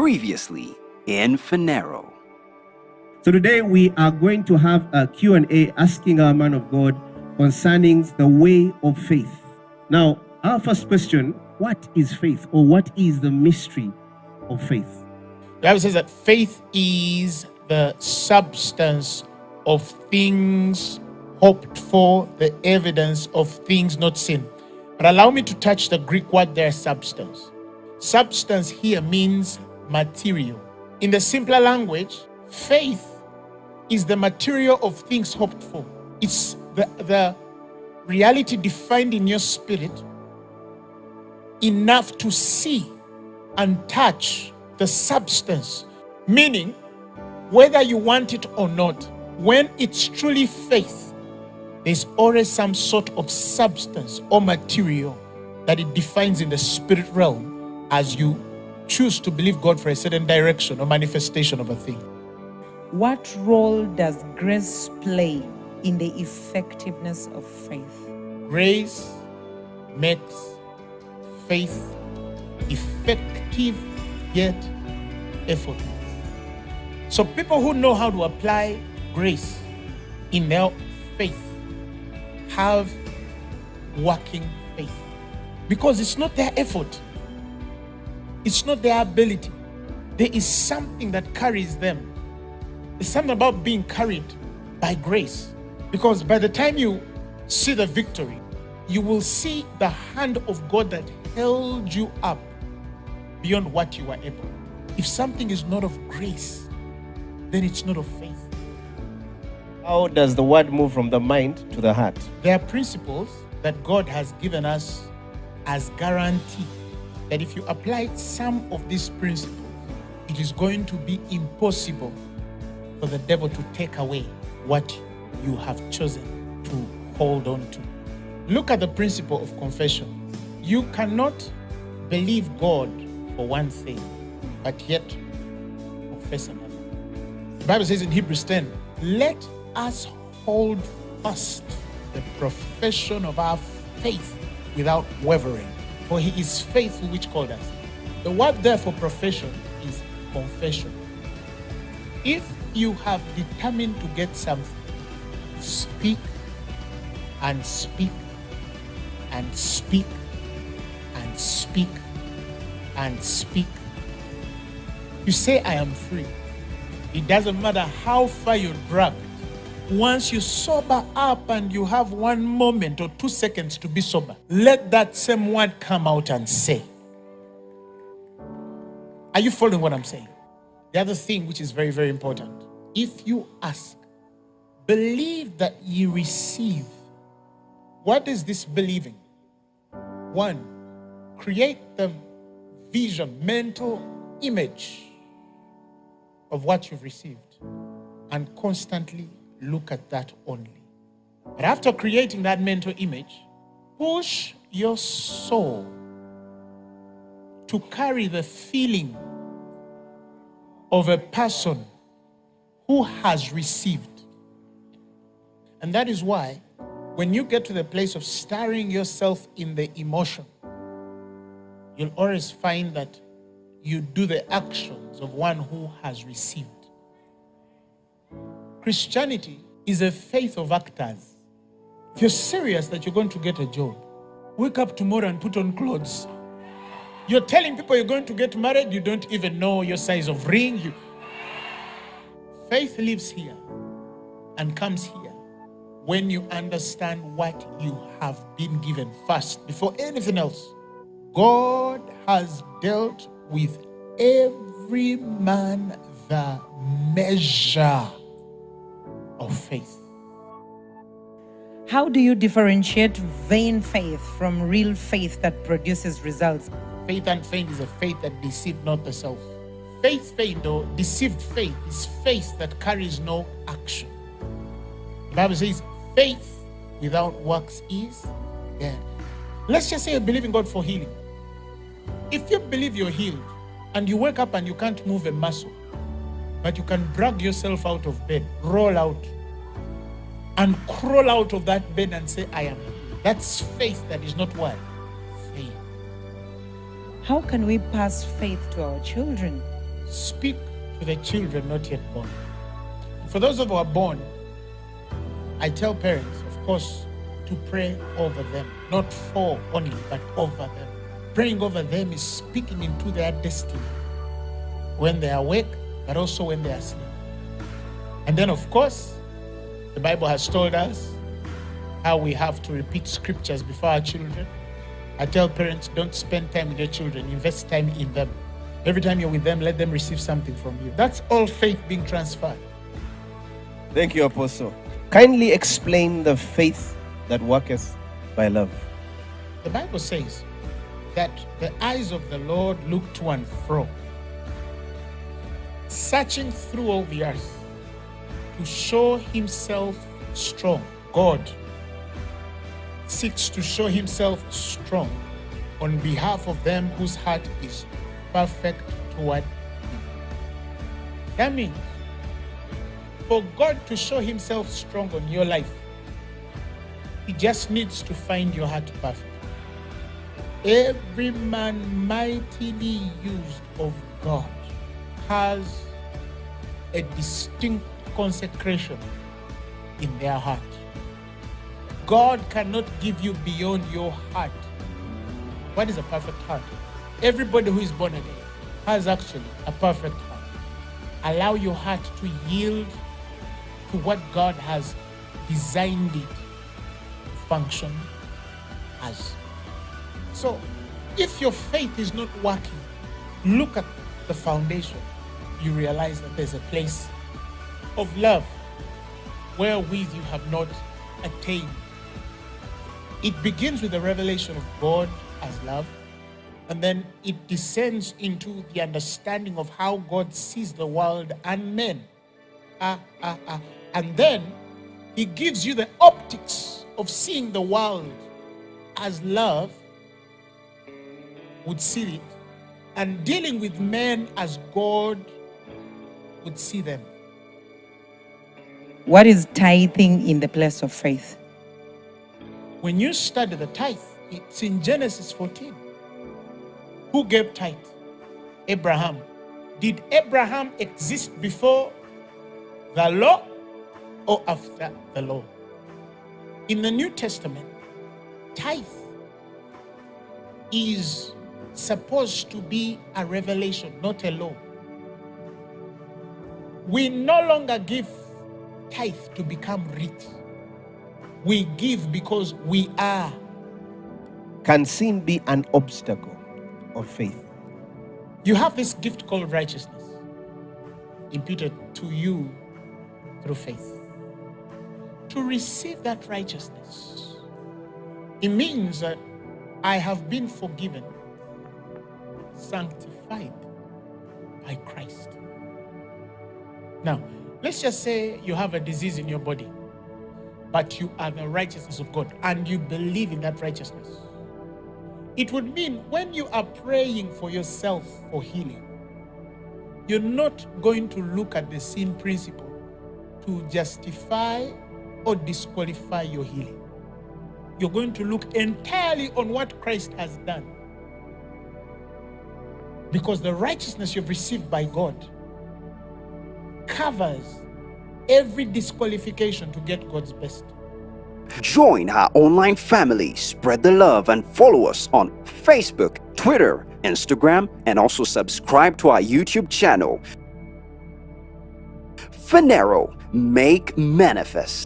Previously in Phaneroo. So today we are going to have a Q&A asking our man of God concerning the way of faith. Now, our first question, what is faith, or what is the mystery of faith? The Bible says that faith is the substance of things hoped for, the evidence of things not seen. But allow me to touch the Greek word there, substance. Substance here means material. In the simpler language, faith is the material of things hoped for. It's the reality defined in your spirit enough to see and touch the substance. Meaning, whether you want it or not, when it's truly faith, there's always some sort of substance or material that it defines in the spirit realm as you choose to believe God for a certain direction or manifestation of a thing. What role does grace play in the effectiveness of faith? Grace makes faith effective yet effortless. So people who know how to apply grace in their faith have working faith, because it's not their effort, it's not their ability. There is something that carries them. It's something about being carried by grace, because by the time you see the victory, you will see the hand of God that held you up beyond what you were able. If something is not of grace, then it's not of faith. How does the word move from the mind to the heart? There are principles that God has given us as guarantee that if you apply some of these principles, it is going to be impossible for the devil to take away what you have chosen to hold on to. Look at the principle of confession. You cannot believe God for one thing, but yet confess another. The Bible says in Hebrews 10, let us hold fast the profession of our faith without wavering, for he is faithful which called us. The word there for profession is confession. If you have determined to get something, speak and speak and speak and speak and speak. You say, I am free. It doesn't matter how far you're dragged. Once you sober up and you have 1 moment or 2 seconds to be sober, let that same word come out and say. Are you following what I'm saying? The other thing which is very, very important. If you ask, believe that you receive. What is this believing? 1, create the vision, mental image of what you've received and constantly look at that only. But after creating that mental image, push your soul to carry the feeling of a person who has received. And that is why when you get to the place of stirring yourself in the emotion, you'll always find that you do the actions of one who has received. Christianity is a faith of actors. If you're serious that you're going to get a job, wake up tomorrow and put on clothes. You're telling people you're going to get married, you don't even know your size of ring. Faith lives here and comes here when you understand what you have been given first, before anything else. God has dealt with every man the measure of faith. How do you differentiate vain faith from real faith that produces results? Faith and faith is a faith that deceived not the self. Faith, though, deceived faith is faith that carries no action. The Bible says, faith without works is dead. Let's just say you believe in God for healing. If you believe you're healed and you wake up and you can't move a muscle, but you can drag yourself out of bed, roll out, and crawl out of that bed and say, I am healed. That's faith that is not what? Faith. How can we pass faith to our children? speak to the children not yet born. For those who are born, I tell parents, of course, to pray over them, not for only, but over them. Praying over them is speaking into their destiny when they are awake, but also when they are asleep. And then, of course, the Bible has told us how we have to repeat scriptures before our children. I tell parents, don't spend time with your children, invest time in them. Every time you're with them, let them receive something from you. That's all faith being transferred. Thank you, Apostle. Kindly explain the faith that worketh by love. The Bible says that the eyes of the Lord look to and fro, searching through all the earth to show himself strong. God seeks to show himself strong on behalf of them whose heart is perfect toward him. That means for God to show himself strong on your life, he just needs to find your heart perfect. Every man mightily used of God has a distinct consecration in their heart. God cannot give you beyond your heart. What is a perfect heart? Everybody who is born again has actually a perfect heart. Allow your heart to yield to what God has designed it to function as. So, if your faith is not working, look at the foundation. You realize that there's a place of love wherewith you have not attained. It begins with the revelation of God as love, and then it descends into the understanding of how God sees the world and men. And then he gives you the optics of seeing the world as love would see it, and dealing with men as God would see them. What is tithing in the place of faith? When you study the tithe, it's in Genesis 14. Who gave tithe? Abraham. Did Abraham exist before the law or after the law? In the New Testament, tithe is supposed to be a revelation, not a law. We no longer give tithe to become rich. We give because we are. Can sin be an obstacle of faith? You have this gift called righteousness imputed to you through faith. To receive that righteousness, it means that I have been forgiven, sanctified by Christ. Now, let's just say you have a disease in your body, but you are the righteousness of God and you believe in that righteousness. It would mean when you are praying for yourself for healing, you're not going to look at the sin principle to justify or disqualify your healing. You're going to look entirely on what Christ has done. Because the righteousness you've received by God covers every disqualification to get God's best. Join our online family, spread the love, and follow us on Facebook, Twitter, Instagram, and also subscribe to our YouTube channel. Phaneroo, make manifest.